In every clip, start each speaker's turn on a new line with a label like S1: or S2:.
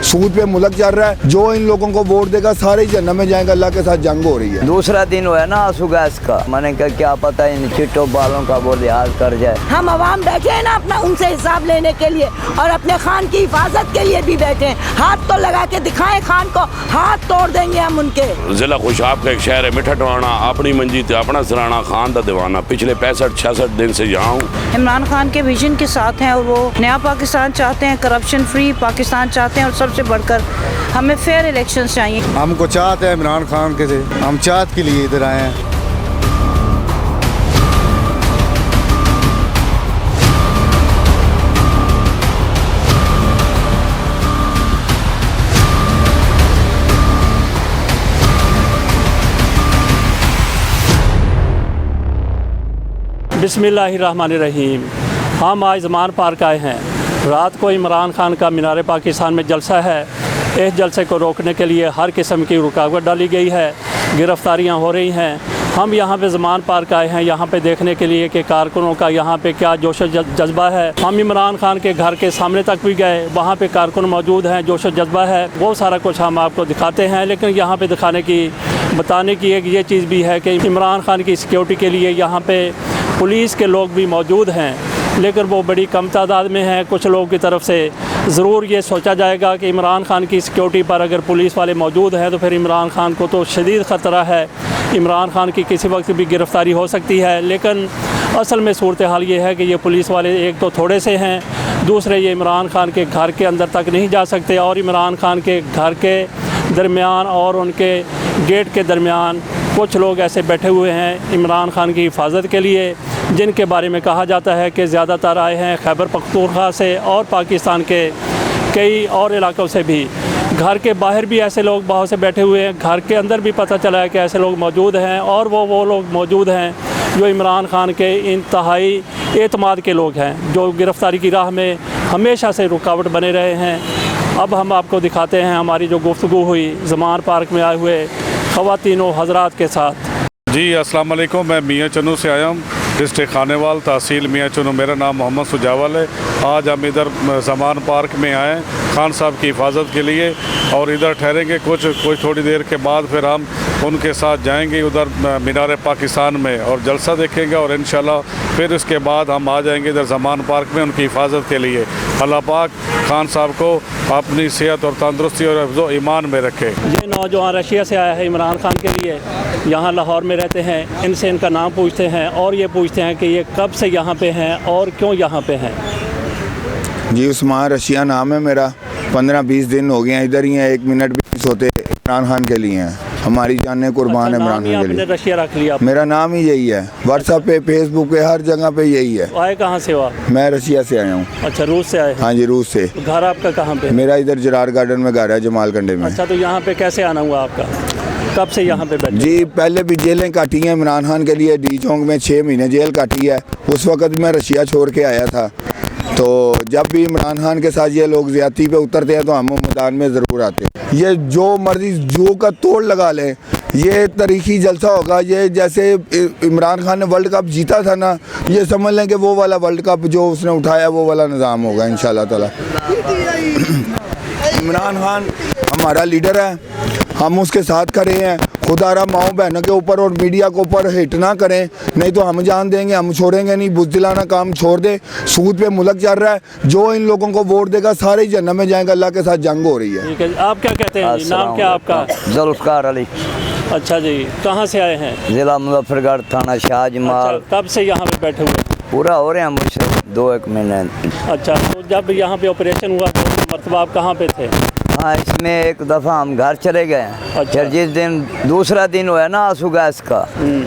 S1: सूद पे मुल्क चल रहा है। जो इन लोगों को वोट देगा सारे जन्नत में जाएंगे। अल्लाह के साथ जंग हो रही है।
S2: दूसरा दिन हुआ ना आंसू गैस का, मैंने कहा क्या पता इन चिट्टो बालों का वो लिहाज कर जाए।
S3: हम आवाम बैठे हैं ना अपना उनसे हिसाब लेने के लिए और अपने खान की हिफाजत के लिए भी बैठे हैं। हाथ तो लगा के दिखाएं खान को, हाथ तोड़ देंगे हम उनके।
S4: जिला खुशाब का एक शहर है मिठटवाना, अपनी मंजीत अपना सराना, खान का दीवाना। पिछले 65-66 दिन से यहाँ हूँ।
S5: इमरान खान के विजन के साथ हैं और वो नया पाकिस्तान चाहते हैं, करप्शन फ्री पाकिस्तान चाहते हैं और सबसे बढ़कर हमें फेयर इलेक्शन चाहिए।
S6: हमको चाहते हैं इमरान खान के से, हम चाहत के लिए इधर आए हैं।
S7: बिस्मिल्लाहिर्रहमानिर्रहीम। हम आज ज़मान पार्क आए हैं। रात को इमरान खान का मीनार पाकिस्तान में जलसा है। इस जलसे को रोकने के लिए हर किस्म की रुकावट डाली गई है, गिरफ्तारियां हो रही हैं। हम यहाँ पे ज़मान पार्क आए हैं यहाँ पे देखने के लिए कि कारकुनों का यहाँ पे क्या जोश जज्बा है। हम इमरान खान के घर के सामने तक भी गए, वहाँ पे कारकुन मौजूद हैं, जोश जज्बा है। वो सारा कुछ हम आपको दिखाते हैं, लेकिन यहाँ पे दिखाने की बताने की एक ये चीज़ भी है कि इमरान खान की सिक्योरिटी के लिए यहाँ पे पुलिस के लोग भी मौजूद हैं, लेकिन वो बड़ी कम तादाद में हैं। कुछ लोगों की तरफ से ज़रूर ये सोचा जाएगा कि इमरान खान की सिक्योरिटी पर अगर पुलिस वाले मौजूद हैं तो फिर इमरान खान को तो शदीद ख़तरा है, इमरान खान की किसी वक्त भी गिरफ़्तारी हो सकती है। लेकिन असल में सूरत हाल ये है कि ये पुलिस वाले एक तो थोड़े से हैं, दूसरे ये इमरान खान के घर के अंदर तक नहीं जा सकते और इमरान खान के घर के दरमियान और उनके गेट के दरमियान कुछ लोग ऐसे बैठे हुए हैं इमरान खान की हिफाजत के लिए, जिनके बारे में कहा जाता है कि ज़्यादातर आए हैं खैबर पख्तूनख्वा से और पाकिस्तान के कई और इलाक़ों से भी। घर के बाहर भी ऐसे लोग बहुत से बैठे हुए हैं, घर के अंदर भी पता चला है कि ऐसे लोग मौजूद हैं और वो लोग मौजूद हैं जो इमरान खान के इंतहाई एतमाद के लोग हैं, जो गिरफ़्तारी की राह में हमेशा से रुकावट बने रहे हैं। अब हम आपको दिखाते हैं हमारी जो गुफ्तगू हुई ज़मान पार्क में आए हुए ख़वातीनों हज़रात के साथ।
S6: जी अस्सलाम वालेकुम, मैं मियाँ चन्नू से आया हूँ, डिस्ट्रिक्ट खानेवाल, तहसील मियाँ चन्नू। मेरा नाम मोहम्मद सुजावल है। आज हम इधर ज़मान पार्क में आए खान साहब की हिफाजत के लिए और इधर ठहरेंगे कुछ थोड़ी देर के बाद फिर हम उनके साथ जाएंगे उधर मीनार पाकिस्तान में और जलसा देखेंगे और इंशाल्लाह फिर इसके बाद हम आ जाएंगे इधर ज़मान पार्क में उनकी हिफाजत के लिए। अल्लाह पाक खान साहब को अपनी सेहत और तंदुरुस्ती और हिफ्ज़ो ईमान में रखे।
S7: ये नौजवान रशिया से आया है इमरान खान के लिए, यहाँ लाहौर में रहते हैं। इनसे इनका नाम पूछते हैं और ये पूछते हैं कि ये कब से यहाँ पे हैं और क्यों यहाँ पे हैं।
S1: जी उस्मान रशिया नाम है मेरा। 15-20 दिन हो गए हैं, इधर ही हैं, 1 मिनट भी नहीं सोते। इमरान खान के लिए हैं, हमारी जाने कुर्बान है इमरान खान के लिए।
S7: रशिया रख लिया?
S1: मेरा नाम ही यही है, व्हाट्सएप पे, फेसबुक पे, हर जगह पे यही है।
S7: आए कहाँ से हो? मैं
S1: रशिया से आया हूँ।
S7: अच्छा, रूस से आए?
S1: हाँ जी, रूस से।
S7: घर आपका कहाँ पे?
S1: मेरा इधर जरार गार्डन में घर है, जमाल कंडे में।
S7: अच्छा, तो यहाँ पे कैसे आना हुआ आपका? कब से यहाँ पे बैठे?
S1: जी पहले भी जेलें काटी हैं इमरान खान के लिए। डी चौंक में 6 महीने जेल काटी है। उस वक़्त मैं रशिया छोड़ के आया था। तो जब भी इमरान खान के साथ ये लोग ज़्यादती पे उतरते हैं तो हम मैदान में ज़रूर आते हैं। ये जो मर्जी जो का तोड़ लगा लें, ये तारीखी जलसा होगा। ये जैसे इमरान खान ने वर्ल्ड कप जीता था ना, ये समझ लें कि वो वाला वर्ल्ड कप जो उसने उठाया वो वाला निज़ाम होगा इंशाल्लाह ताला। इमरान खान हमारा लीडर है, हम उसके साथ खड़े हैं। खुदारा माओ बहनों के ऊपर और मीडिया के ऊपर हिट ना करें, नहीं तो हम जान देंगे, हम छोड़ेंगे नहीं। बुज़दिलाना काम छोड़ दे। सूद पे मुल्क चल रहा है। जो इन लोगों को वोट देगा सारे जन्नत में जाएंगे। अल्लाह के साथ जंग हो रही है।
S7: ठीक है, आप क्या कहते हैं? नाम क्या आपका?
S2: जुल्फ़कार अली।
S7: अच्छा जी, कहाँ से आए हैं?
S2: ज़िला मुजफ्फरगढ़, थाना शाहजमाल।
S7: अच्छा, कब से यहाँ पे बैठे हुए?
S2: पूरा हो रहे हैं मुझसे 2-1 महीने।
S7: अच्छा, तो जब यहाँ पे ऑपरेशन हुआ तो मरतबा आप कहाँ पे थे?
S2: हाँ, इसमें एक दफ़ा हम घर चले गए।
S7: अच्छा।
S2: फिर जिस दिन दूसरा दिन हुआ ना आंसू गैस का,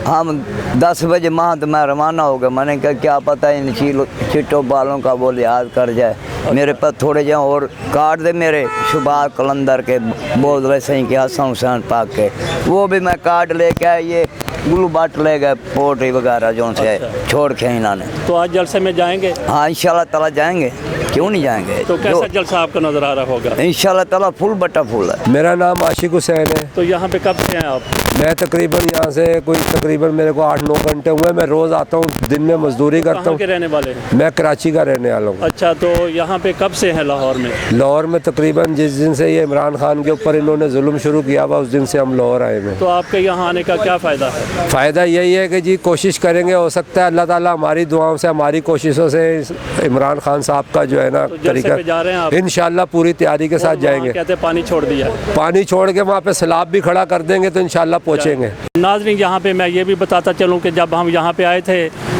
S2: हम 10 बजे महत में रवाना हो गए। मैंने कहा क्या पता इन चिट्टो बालों का वो लिहाज कर जाए। अच्छा। मेरे पास थोड़े जो और कार्ड दे मेरे शुभार कलंदर के, बोधले सही के, हसन हुसैन पाक के, वो भी मैं कार्ड लेके आया। ये ग्लू बाट ले गए पोल्ट्री वगैरह जो से। अच्छा। छोड़ के इन्होंने।
S7: तो आज जलसे में जाएंगे?
S2: हाँ इंशाल्लाह ताला जाएंगे। क्यों नहीं जाएंगे?
S7: तो कैसा जलसा आपको नज़र आ रहा होगा?
S2: इंशाल्लाह ताला फुल बटा फुल है।
S8: मेरा नाम आशिक हुसैन है।
S7: तो यहाँ पे कब से हैं आप?
S8: मैं तकरीबन यहाँ से तकरीबन मेरे को 8-9 घंटे हुए। मैं रोज़ आता हूँ, दिन में मजदूरी करता
S7: कहाँ
S8: हूँ।
S7: के रहने वाले हैं?
S8: मैं कराची का रहने वाला हूँ।
S7: अच्छा, तो यहाँ पे कब से हैं लाहौर में?
S8: लाहौर में तकरीबन जिस दिन से ये इमरान खान के ऊपर इन्होंने जुल्म शुरू किया हुआ उस दिन से हम लाहौर आए हैं।
S7: तो आपके यहाँ आने का क्या फ़ायदा है?
S8: फ़ायदा यही है कि जी कोशिश करेंगे, हो सकता है अल्लाह ताला हमारी दुआओं से, हमारी कोशिशों से इमरान खान साहब का जो है ना
S7: तो जलसे पे जा रहे हैं आप?
S8: इंशाल्लाह पूरी तैयारी के साथ जाएंगे।
S7: कहते हैं पानी छोड़ दिया है।
S8: पानी छोड़ के वहाँ पे सैलाब भी खड़ा कर देंगे तो इंशाल्लाह पहुँचेंगे।
S7: नाज़रीन, यहाँ पे मैं ये भी बताता चलूँ कि जब हम यहाँ पे आए थे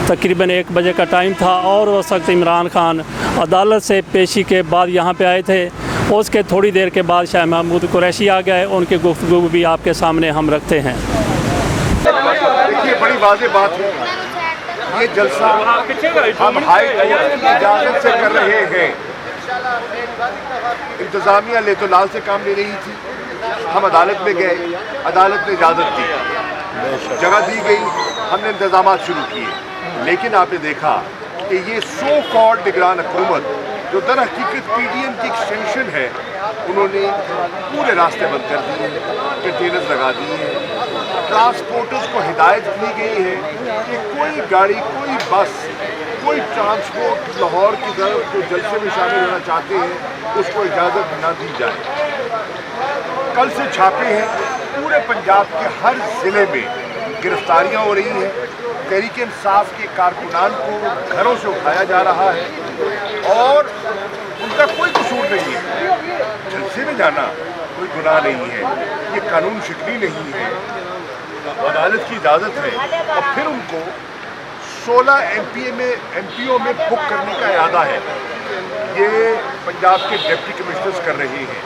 S7: तकरीबन 1 बजे का टाइम था और उस वक्त इमरान खान अदालत से पेशी के बाद यहाँ पे आए थे। उसके थोड़ी देर के बाद शाह महमूद कुरैशी आ गए। उनकी गुफ्तगू भी आपके सामने हम रखते हैं।
S9: देखिए, बड़ी वाज़ेह बात है, ये जलसा हम हाई कोर्ट की इजाज़त से कर रहे हैं। इंतज़ामिया ले तो लाल से काम ले रही थी, हम अदालत में गए, अदालत ने इजाज़त दी, जगह दी गई, हमने इंतज़ाम शुरू किए। लेकिन आपने देखा कि ये सो कॉल्ड निगरान हुकूमत जो दर हकीकत PDM की एक्सटेंशन है, उन्होंने पूरे रास्ते बंद कर दिए, कंटेनर्स लगा दिए हैं। ट्रांसपोर्टर्स को हिदायत दी गई है कि कोई गाड़ी, कोई बस, कोई ट्रांसपोर्ट लाहौर की तरफ जो जलसे में शामिल होना चाहते हैं उसको इजाज़त न दी जाए। कल से छापे हैं, पूरे पंजाब के हर ज़िले में गिरफ्तारियाँ हो रही हैं। तहरीक इंसाफ के कारकुनान को घरों से उठाया जा रहा है और उनका कोई कसूर नहीं है। जलसे में जाना कोई गुनाह नहीं है, ये कानून शिकनी नहीं है, अदालत की इजाज़त है। और फिर उनको 16 MPO में बुक करने का इरादा है। ये पंजाब के डिप्टी कमिश्नर्स कर रहे हैं।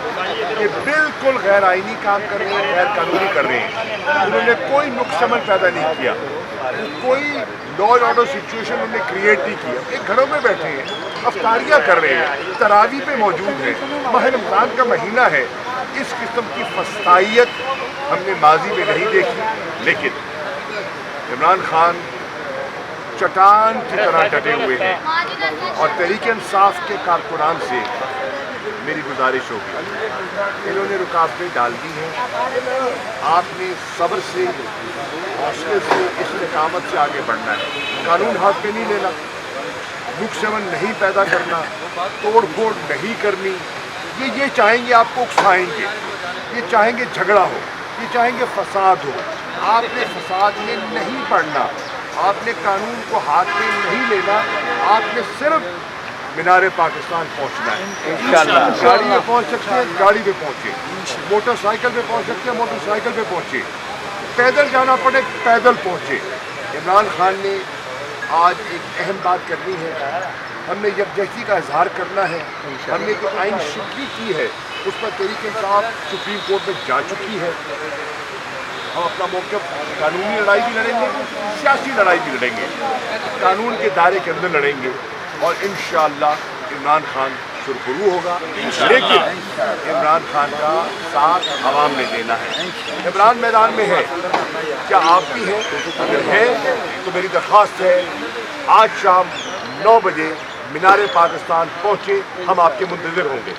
S9: ये बिल्कुल गैर आइनी काम कर रहे हैं, गैर कानूनी कर रहे हैं। उन्होंने कोई नुक्स अमल पैदा नहीं किया, कोई लॉ एंड ऑर्डर सिचुएशन उन्होंने क्रिएट नहीं किया। एक घरों में बैठे हैं, अफ्तारियाँ कर रहे हैं, तरावी पे मौजूद हैं, माह रमज़ान का महीना है। इस किस्म की फस्तायत हमने माजी में नहीं देखी। लेकिन इमरान खान चट्टान की तरह डटे हुए हैं और तहरीक इंसाफ के कारकुनान से मेरी गुजारिश होगी, इन्होंने रुकावटें डाल दी हैं। आपने सब्र से, हौसले से, इस्तिकामत से आगे बढ़ना है। कानून हाथ में नहीं लेना, नुक्स-ए-अमल नहीं पैदा करना, तोड़ फोड़ नहीं करनी। ये चाहेंगे आपको उकसाएंगे, ये चाहेंगे झगड़ा हो, ये चाहेंगे फसाद हो। आपने फसाद में नहीं पड़ना, आपने कानून को हाथ में नहीं लेना, आपने सिर्फ मीनारे पाकिस्तान पहुंचना है। इंशाल्लाह गाड़ी में पहुंच सकते हैं, गाड़ी में पहुंचे, मोटरसाइकिल पे पहुंच सकते हैं, मोटरसाइकिल पे पहुंचे, पैदल जाना पड़े पैदल पहुंचे। इमरान खान ने आज एक अहम बात करनी है, हमने यकजहती का इजहार करना है। हमने जो आइन शिकवी की है उस पर तहरीक इंसाफ सुप्रीम कोर्ट में जा चुकी है। हम अपना मौक़िफ़ कानूनी लड़ाई भी लड़ेंगे, सियासी लड़ाई भी लड़ेंगे, कानून के दायरे के अंदर लड़ेंगे और इंशाअल्लाह इमरान खान सुरखरू होगा। लेकिन इमरान खान का साथ आवाम ने देना है। इमरान मैदान में है, क्या आप भी हैं? अगर है तो मेरी दरख्वास्त है आज शाम 9 बजे मीनारे पाकिस्तान पहुँचे, हम आपके मुंतज़िर होंगे।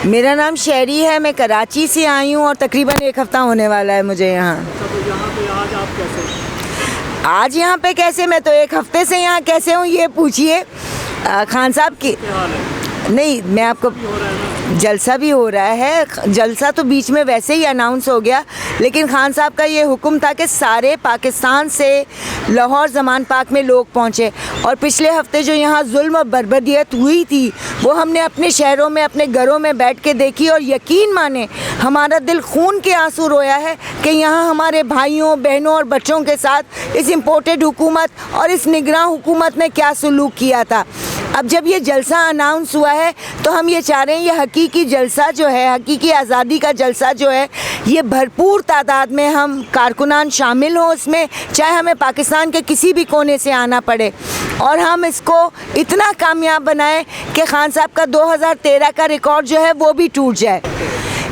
S3: मेरा नाम शहरी है, मैं कराची से आई हूँ और तकरीबन 1 हफ़्ता होने वाला है मुझे यहाँ। आज यहाँ पे कैसे? मैं तो 1 हफ़्ते से यहाँ कैसे हूँ ये पूछिए खान साहब की। नहीं, मैं आपको जलसा भी हो रहा है, जलसा तो बीच में वैसे ही अनाउंस हो गया, लेकिन खान साहब का ये हुक्म था कि सारे पाकिस्तान से लाहौर ज़मान पार्क में लोग पहुँचे। और पिछले हफ्ते जो यहाँ जुल्म और बर्बरियत हुई थी वो हमने अपने शहरों में, अपने घरों में बैठ के देखी और यकीन माने हमारा दिल खून के आंसू रोया है कि यहाँ हमारे भाइयों, बहनों और बच्चों के साथ इस इम्पोर्टेड हुकूमत और इस निगरान हुकूमत ने क्या सलूक किया था। अब जब ये जलसा अनाउंस हुआ है तो हम ये चाह रहे हैं ये हकीकी जलसा जो है, हकीकी आज़ादी का जलसा जो है, ये भरपूर तादाद में हम कारकुनान शामिल हों उसमें, चाहे हमें पाकिस्तान के किसी भी कोने से आना पड़े, और हम इसको इतना कामयाब बनाएं कि खान साहब का 2013 का रिकॉर्ड जो है वो भी टूट जाए।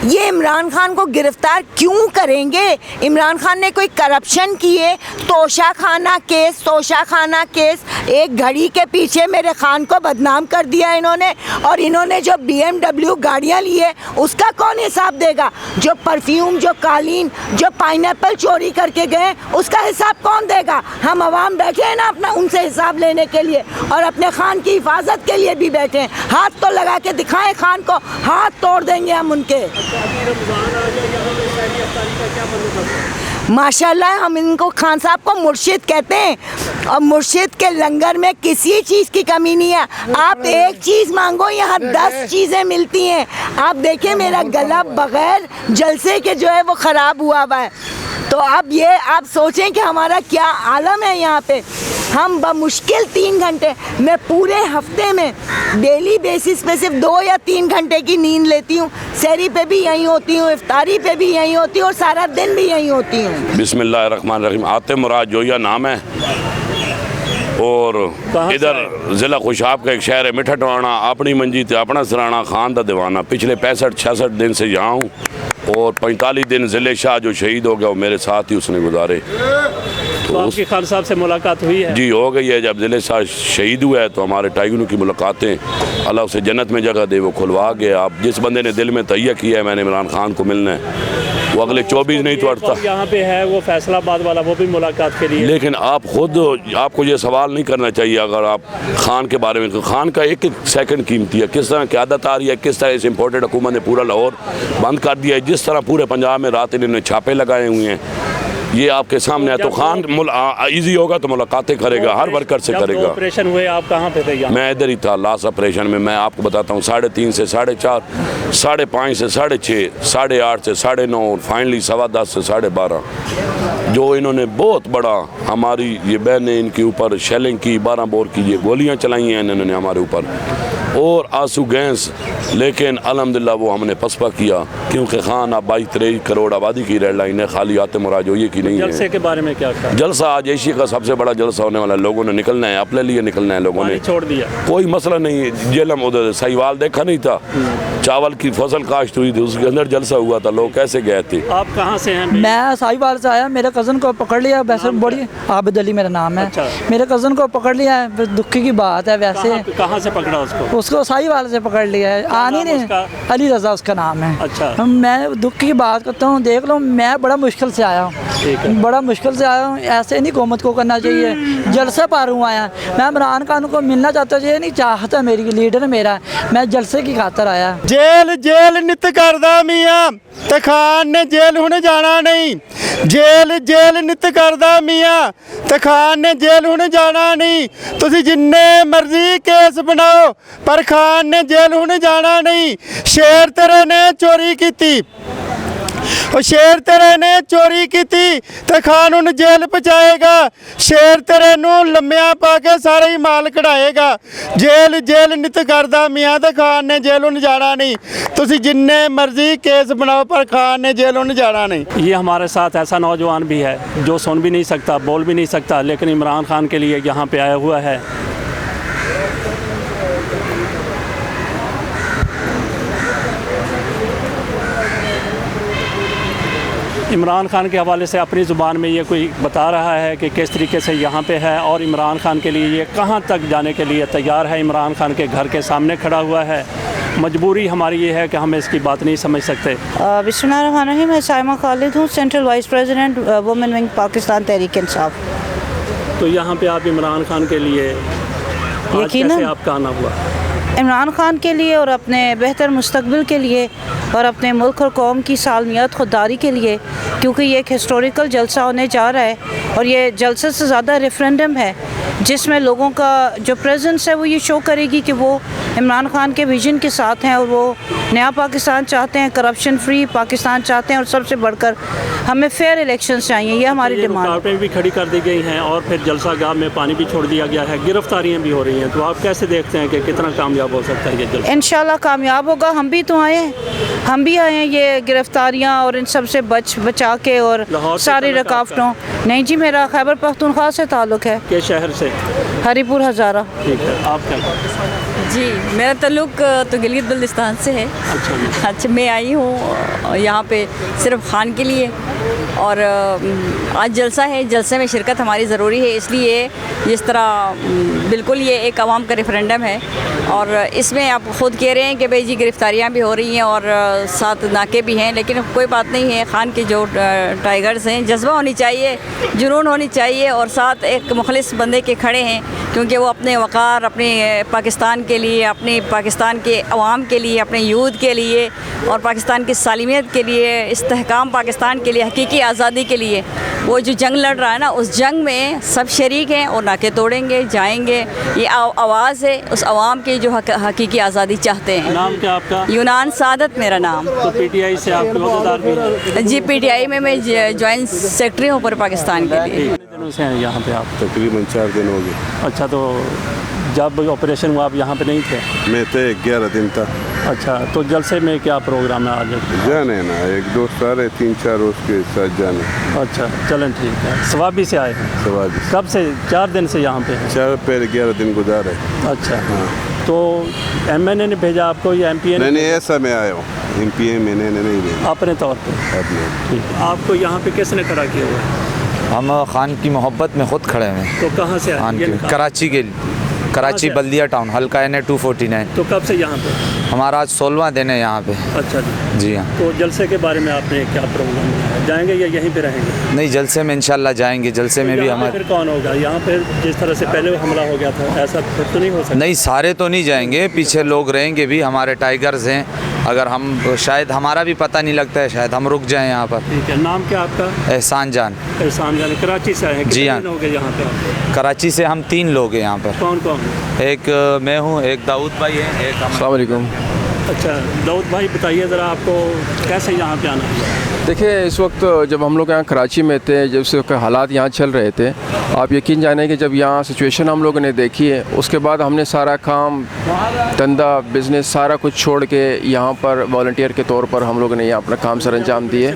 S3: ये इमरान खान को गिरफ्तार क्यों करेंगे? इमरान खान ने कोई करप्शन किए? तोशाखाना केस एक घड़ी के पीछे मेरे खान को बदनाम कर दिया इन्होंने, और इन्होंने जो BMW गाड़ियाँ ली है उसका कौन हिसाब देगा? जो परफ्यूम, जो कालीन, जो पाइनएप्पल चोरी करके गए उसका हिसाब कौन देगा? हम आवाम बैठे हैं ना अपना उनसे हिसाब लेने के लिए, और अपने खान की हिफाजत के लिए भी बैठे हैं। हाथ तो लगा के दिखाएं खान को, हाथ तोड़ देंगे हम उनके। माशाल्लाह हम इनको, खान साहब को मुर्शिद कहते हैं, और मुर्शिद के लंगर में किसी चीज़ की कमी नहीं है। आप एक चीज़ मांगो, यहाँ 10 चीज़ें मिलती हैं। आप देखिए मेरा गला बगैर जलसे के जो है वो ख़राब हुआ है, तो अब ये आप सोचें कि हमारा क्या आलम है यहाँ पे। हम बमुश्किल 3 घंटे, मैं पूरे हफ्ते में डेली बेसिस पे सिर्फ 2 या 3 घंटे की नींद लेती हूँ। सहरी पे भी यहीं होती हूँ, इफ्तारी पे भी यहीं होती हूँ, और सारा दिन भी यहीं होती हूँ।
S4: बिस्मिल्लाहिर्रहमानिर्रहीम। आतिम मुराद जोया नाम है, और इधर ज़िला खुशाब का एक शहर है मिठटवाना। अपनी मंजी थे अपना सराना, खान दा दीवाना। पिछले 65-66 दिन से यहाँ हूँ, और 45 दिन ज़िले शाह जो शहीद हो गया वो मेरे साथ ही उसने गुजारे।
S7: तो आपकी खान साहब से मुलाकात हुई है? जी
S4: हो गई है। जब ज़िले शाह शहीद हुआ है तो हमारे टाइगनों की मुलाकातें, अल्लाह उसे जन्नत में जगह दे, वो खुलवा गया। आप जिस बंदे ने दिल में तैयार किया है मैंने इमरान खान को मिलना है, वो अगले 24 नहीं तो 48
S7: यहाँ पे है, वो फैसलाबाद वाला, वो भी मुलाकात के लिए।
S4: लेकिन आप खुद, आपको ये सवाल नहीं करना चाहिए अगर आप खान के बारे में। खान का एक सेकंड कीमती है, किस तरह क़यादत आ रही है, किस तरह इस इम्पोर्टेड हुकूमत ने पूरा लाहौर बंद कर दिया है, जिस तरह पूरे पंजाब में रात इन्होंने छापे लगाए हुए हैं, ये आपके सामने है। तो खान इजी होगा तो मुलाकातें करेगा, हर वर्कर से करेगा।
S7: ऑपरेशन हुए आप कहाँ पे थे?
S4: मैं इधर ही था लास्ट ऑपरेशन में। मैं आपको बताता हूँ 3:30 से 4:30, 5:30 से 6:30, 8:30 से 9:30, और फाइनली 10:15 से 12:30। जो इन्होंने बहुत बड़ा हमारी ये बहनें, इनके ऊपर शेलिंग की, 12 बोर की ये गोलियाँ चलाई हैं इन्होंने हमारे ऊपर, और आंसू गैस। लेकिन अल्हम्दुलिल्लाह वो हमने पसपा किया, क्योंकि खान अब 22-23 करोड़ आबादी की रेड लाइन है, खाली आतिम मुराद जोया की नहीं है।
S7: जलसे के बारे में क्या कहा?
S4: जलसा आज एशिया का सबसे बड़ा जलसा होने वाला है। लोगों ने निकलना है, अपने लिए निकलना है, लोगों ने
S7: छोड़ दिया,
S4: कोई मसला नहीं है। जेलम उधर सहीवाल देखा नहीं था, चावल की फसल काश्त हुई थी, उसके अंदर जलसा हुआ था, लोग कैसे गए थे।
S7: आप कहाँ से हैं?
S10: मैं साहिवाल से आया, मेरे कज़न को पकड़ लिया। वैसे बड़ी आबिद अली मेरा नाम है।
S7: अच्छा।
S10: मेरे कज़न को पकड़ लिया है, दुखी की बात है। वैसे
S7: कहाँ से पकड़ा उसको?
S10: उसको साहिवाल से पकड़ लिया है, आनी ने, अली रज़ा उसका नाम है।
S7: अच्छा।
S10: मैं दुख की बात करता हूँ, देख लो मैं बड़ा मुश्किल से आया हूँ, बड़ा मुश्किल से आया हूँ। ऐसे नहीं हुकूमत को करना चाहिए, जलसे पार हूँ आया। मैं इमरान खान को मिलना चाहता, ये नहीं चाहता, मेरी लीडर मेरा, मैं जलसे की खातर आया।
S11: जेल जेल नित करदा मियाँ ते खान ने जेल हुण जाना नहीं। जेल जेल नित करदा मियाँ ते खान ने जेल हुण जाना नहीं। तुसी जिन्ने मर्जी केस बनाओ पर खान ने जेल हुण जाना नहीं। शेर तेरे ने चोरी की, शेर तेरे ने चोरी की ते खान हुण जेल पहुँचाएगा। शेर तेरे नू लम्मिया पा के सारे ही माल कढ़ाएगा। जेल जेल नित करदा मियाँ ते खान ने जेल हुण जाना नहीं। तुसी जिन्ने मर्जी केस बनाओ पर खान ने जेल हुण जाना नहीं।
S7: ये हमारे साथ ऐसा नौजवान भी है जो सुन भी नहीं सकता, बोल भी नहीं सकता, लेकिन इमरान खान के लिए यहाँ पे आया हुआ है। इमरान खान के हवाले से अपनी ज़ुबान में ये कोई बता रहा है कि किस तरीके से यहाँ पे है, और इमरान खान के लिए ये कहाँ तक जाने के लिए तैयार है। इमरान खान के घर के सामने खड़ा हुआ है। मजबूरी हमारी ये है कि हम इसकी बात नहीं समझ सकते।
S5: बिस्मिल्लाहिर्रहमानिर्रहीम। मैं साइमा खालिद हूँ, central vice president women wing Pakistan Tehreek Insaf.
S7: तो यहाँ पे आप इमरान खान के लिए
S5: यकीनन
S7: आपका आना हुआ?
S5: इमरान खान के लिए और अपने बेहतर मुस्तकबिल के लिए और अपने मुल्क और कौम की सालमियत खुददारी के लिए, क्योंकि ये एक हिस्टोरिकल जलसा होने जा रहा है और ये जलसे से ज़्यादा रेफरेंडम है जिसमें लोगों का जो प्रेजेंस है वो ये शो करेगी कि वो इमरान खान के विजन के साथ हैं और वो नया पाकिस्तान चाहते हैं, करप्शन फ्री पाकिस्तान चाहते हैं और सबसे बढ़कर हमें फेयर इलेक्शंस चाहिए। ये हमारी डिमांड।
S7: रुकावटें भी खड़ी कर दी गई हैं और फिर जलसा गाह में पानी भी छोड़ दिया गया है, गिरफ्तारियां भी हो रही हैं, तो आप कैसे देखते हैं कि कितना कामयाब हो सकता है ये जलसा?
S5: इंशाल्लाह कामयाब होगा। हम भी तो आए हैं, हम भी आए हैं ये गिरफ्तारियां और इन सब से बचा के और सारी रुकावटों। नहीं जी, मेरा खैबर पख्तूनख्वा से ताल्लुक़ है।
S7: किस शहर से?
S5: हरीपुर हज़ारा।
S7: ठीक है, आप क्या?
S12: जी, मेरा ताल्लुक़ तो गिलगित बल्तिस्तान से है। अच्छा, मैं आई हूँ यहाँ पे सिर्फ खान के लिए और आज जलसा है, जलसे में शिरकत हमारी ज़रूरी है, इसलिए जिस तरह बिल्कुल ये एक आवाम का रेफरेंडम है और इसमें आप ख़ुद कह रहे हैं कि भाई जी गिरफ्तारियाँ भी हो रही हैं और साथ नाके भी हैं, लेकिन कोई बात नहीं है। खान के जो टाइगर्स हैं, जज्बा होनी चाहिए, जुनून होनी चाहिए और साथ एक मुखलिस बंदे के खड़े हैं, क्योंकि वो अपने वक़ार, अपने पाकिस्तान के लिए, अपने पाकिस्तान के अवाम के लिए, अपने यूथ के लिए और पाकिस्तान की सालिमियत के लिए, इस्तेहकाम पाकिस्तान के लिए, हकीकी आज़ादी के लिए वो जो जंग लड़ रहा है ना, उस जंग में सब शरीक हैं और नाके तोड़ेंगे, जाएंगे। ये आवाज़ है उस अवाम की जो हकीकी आज़ादी चाहते हैं।
S7: नाम क्या आपका?
S12: यूनान सादत मेरा नाम।
S7: तो पीटीआई से आप होद्देदार भी हैं?
S12: जी, पीटीआई में मैं जॉइंट सेक्रेटरी हूँ पूरे पाकिस्तान के लिए।
S7: कितने दिनों से हैं यहाँ पे आप?
S13: तकरीबन 4 दिन हो गए।
S7: अच्छा, तो जब ऑपरेशन हुआ आप यहाँ पे नहीं थे?
S13: मैं थे 11 दिन था।
S7: अच्छा, तो जलसे में क्या प्रोग्राम है आज?
S13: जाने ना, एक दोस्त आ रहे 3-4 उसके साथ जाने।
S7: अच्छा, चलें ठीक है। सवाबी से आए हैं?
S13: सवाबी।
S7: कब से? 4 दिन से यहाँ पे हैं?
S13: 4 पहले 11 दिन गुजारे।
S7: अच्छा, हाँ। तो एमएनए ने भेजा आपको या एमपीए ने?
S13: नहीं, ऐसा मैं आया हूँ, एमपीए मैंने नहीं भेजा।
S7: अपने तौर पर? ठीक। आपको यहाँ पे किसने खड़ा किया हुआ है?
S14: हम खान की मोहब्बत में ख़ुद खड़े हैं।
S7: तो कहाँ से आए?
S14: कराची के, कराची बल्दिया टाउन, हल्का NA 249।
S7: तो कब से यहाँ पे?
S14: हमारा आज 16वां दिन है यहाँ पे।
S7: अच्छा
S14: जी हाँ।
S7: तो जलसे के बारे में आपने क्या प्रोग्राम है? जाएंगे या यहीं पे रहेंगे?
S14: नहीं, जलसे में इंशाल्लाह जाएंगे। जलसे में भी हमारे
S7: फिर कौन होगा यहाँ पे? जिस तरह से पहले हमला हो गया था, ऐसा फिर तो नहीं हो सकता?
S14: नहीं, सारे तो नहीं जाएंगे, पीछे लोग रहेंगे भी, हमारे टाइगर्स हैं। अगर हम शायद हमारा भी पता नहीं लगता है, शायद हम रुक जाएं यहाँ पर।
S7: ठीक है, नाम क्या आपका?
S14: एहसान जान।
S7: एहसान जान, कराची से आए हैं?
S14: जी हाँ।
S7: कितने लोग हैं यहाँ पे?
S14: कराची से हम 3 लोग हैं यहाँ पर।
S7: कौन कौन?
S14: एक मैं हूँ, एक दाऊद भाई है, एक
S15: अस्सलाम वालेकुम।
S7: अच्छा, दाऊद भाई बताइए ज़रा, आपको कैसे यहाँ पे आना है?
S15: देखिए, इस वक्त जब हम लोग यहाँ कराची में थे, जब से हालात यहाँ चल रहे थे, आप यकीन जाने कि जब यहाँ सिचुएशन हम लोगों ने देखी है, उसके बाद हमने सारा काम, धंधा, बिज़नेस सारा कुछ छोड़ के यहाँ पर वॉलंटियर के तौर पर हम लोगों ने यहाँ अपना काम सर अंजाम दिए।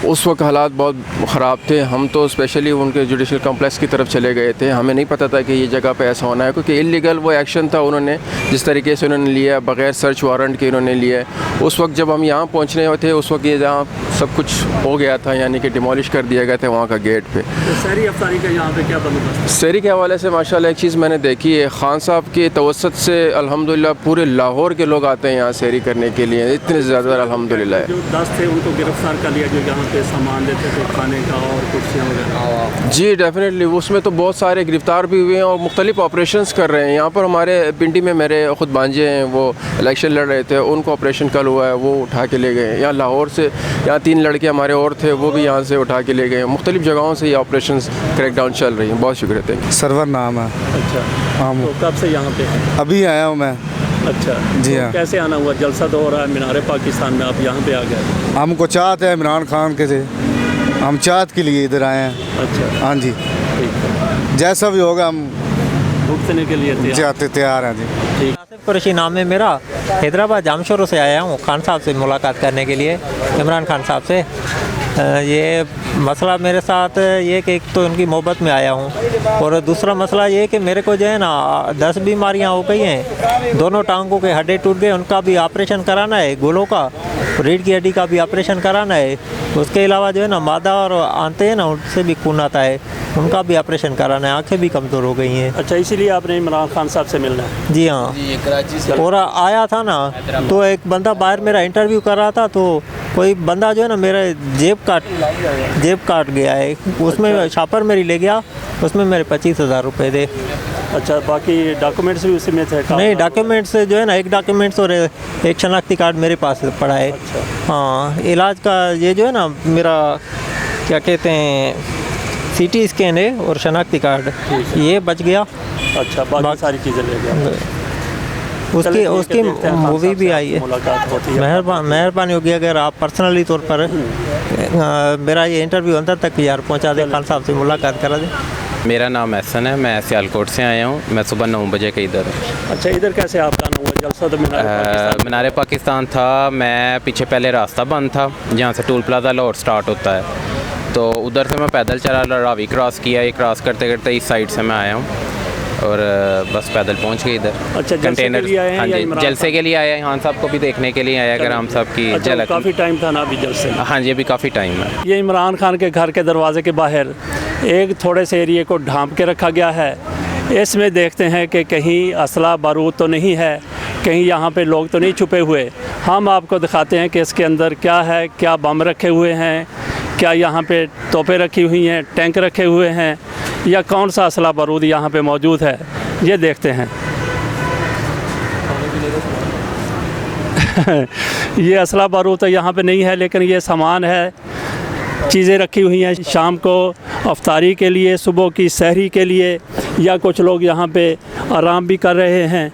S15: उस वक्त हालात बहुत ख़राब थे। हम तो स्पेशली उनके जुडिशल कम्प्लेक्स की तरफ चले गए थे। हमें नहीं पता था कि ये जगह पे ऐसा होना है, क्योंकि इलीगल वो एक्शन था उन्होंने जिस तरीके से उन्होंने लिया, बग़ैर सर्च वारंट के उन्होंने लिया। उस वक्त जब हम यहाँ पहुँचने थे, उस वक्त ये जहाँ सब कुछ हो गया था, यानी कि डिमोलिश कर दिया गया था वहाँ का गेट पे।
S7: तो सहरी अफ्तारी का यहाँ पे क्या बंदोबस्त?
S15: सहरी के हवाले से माशाल्लाह एक चीज़ मैंने देखी है, खान साहब के तवस्सुत से अल्हम्दुलिल्लाह पूरे लाहौर के लोग आते हैं यहाँ सहरी करने के लिए, इतने ज़्यादा अल्हम्दुलिल्लाह।
S7: जो 10 थे उनको गिरफ्तार कर लिया, जो यहाँ पे सामान देते थे खाने का और कुर्सियाँ वगैरह?
S15: जी डेफिनेटली, उसमें तो बहुत सारे गिरफ्तार भी हुए हैं और मुख्तलिफ ऑपरेशंस कर रहे हैं। यहाँ पर हमारे पिंडी में मेरे खुद भांजे हैं, वो इलेक्शन लड़ रहे थे, उनको ऑपरेशन कल हुआ है, वो उठा के ले गए। यहाँ लाहौर से यहाँ 3 लड़के हमारे और थे, वो भी यहाँ से उठा के ले गए। मुख्तलिफ जगहों से ये ऑपरेशन क्रैकडाउन चल रही हैं। बहुत शुक्रिया, थैंक यू।
S11: सरवर नाम है।
S7: अच्छा,
S11: हाँ,
S7: तो कब से यहाँ पे हैं?
S11: अभी आया हूँ मैं।
S7: अच्छा
S11: जी
S7: तो
S11: हाँ।
S7: कैसे आना हुआ? जलसा तो हो रहा है मीनार पाकिस्तान में, आप यहाँ पे आ गए?
S11: हमको चाहत है इमरान खान के थे, हम चाहत के लिए इधर आए हैं।
S7: अच्छा,
S11: हाँ जी,
S7: ठीक है।
S11: जैसा भी होगा हम
S7: भुगतने के लिए
S11: तैयार हैं जी।
S7: ठीक।
S16: कुरैशी नाम है मेरा, हैदराबाद जामशोरों से आया हूँ खान साहब से मुलाकात करने के लिए, इमरान खान साहब से। ये मसला मेरे साथ ये कि एक तो उनकी मोहब्बत में आया हूँ और दूसरा मसला ये कि मेरे को जो है ना 10 बीमारियाँ हो गई हैं, दोनों टांगों के हड्डे टूट गए, उनका भी ऑपरेशन कराना है, गोलों का, रीढ़ की हड्डी का भी ऑपरेशन कराना है। उसके अलावा जो है ना मादा और आंते हैं ना, उनसे भी खून आता है, उनका भी ऑपरेशन कराना है, आंखें भी कमज़ोर हो गई हैं।
S7: अच्छा, इसीलिए आपने इमरान खान साहब से मिलना है?
S16: जी हाँ, और आया था पड़ा ना, तो एक बंदा बाहर मेरा इंटरव्यू कर रहा था, तो कोई बंदा जो है ना मेरा जेब काट गया है, उसमें छापर मेरी ले गया, उसमें मेरे 25,000 रुपये थे।
S7: अच्छा, बाकी डॉक्यूमेंट्स भी उसी में थे?
S16: नहीं, डॉक्यूमेंट्स जो है ना, एक डॉक्यूमेंट्स और एक शनाख्ती कार्ड मेरे पास पड़ा है।
S7: अच्छा।
S16: हाँ, इलाज का ये जो है ना मेरा क्या कहते हैं CT स्कैन है और शनाख्ती कार्ड, ये बच गया।
S7: अच्छा, बाकी सारी चीज़ें ले गया।
S16: उसकी मूवी भी आई है। मेहरबानी होगी अगर आप पर्सनली तौर पर मेरा ये इंटरव्यू अंदर तक यार पहुंचा दे, खान साहब से मुलाकात करा दे।
S17: मेरा नाम एहसन है, मैं सियालकोट से आया हूँ। मैं सुबह 9 बजे के इधर।
S7: अच्छा, इधर कैसे आपका हुआ जलसा? तो
S17: मीनार पाकिस्तान था। मैं पीछे पहले रास्ता बंद था, जहाँ से टूल प्लाजा लाहौर स्टार्ट होता है, तो उधर से मैं पैदल चला, रावी क्रॉस किया। ये क्रॉस करते करते इस साइड से मैं आया हूँ और बस पैदल पहुंच गए इधर।
S7: अच्छा,
S17: कंटेनर। हाँ जी, जलसे के लिए आया है, खान साहब को भी देखने के लिए आया, अगर हम साहब की झलक।
S7: काफ़ी टाइम था ना अभी जलसे?
S17: हाँ जी, अभी काफ़ी टाइम है।
S7: ये इमरान खान के घर के दरवाजे के बाहर एक थोड़े से एरिए को ढांप के रखा गया है। इसमें देखते हैं कि कहीं असला बारूद तो नहीं है, कहीं यहाँ पे लोग तो नहीं छुपे हुए। हम आपको दिखाते हैं कि इसके अंदर क्या है, क्या बम रखे हुए हैं, क्या यहाँ पे तोपें रखी हुई हैं, टैंक रखे हुए हैं, या कौन सा असला बारूद यहाँ पे मौजूद है, ये देखते हैं। ये असला बारूद तो यहाँ पे नहीं है, लेकिन ये सामान है, चीज़ें रखी हुई हैं शाम को अफ्तारी के लिए, सुबह की सहरी के लिए, या कुछ लोग यहाँ पे आराम भी कर रहे हैं।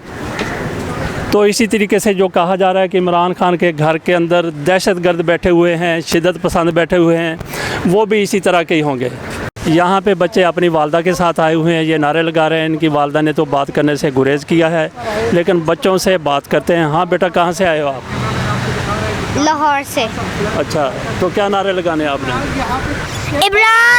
S7: तो इसी तरीके से जो कहा जा रहा है कि इमरान खान के घर के अंदर दहशतगर्द बैठे हुए हैं, शिद्दत पसंद बैठे हुए हैं, वो भी इसी तरह के ही होंगे। यहाँ पे बच्चे अपनी वालदा के साथ आए हुए हैं, ये नारे लगा रहे हैं। इनकी वालदा ने तो बात करने से गुरेज किया है, लेकिन बच्चों से बात करते हैं। हाँ बेटा, कहाँ से आए हो आप?
S18: लाहौर से।
S7: अच्छा, तो क्या नारे लगाने आपने?
S18: इमरान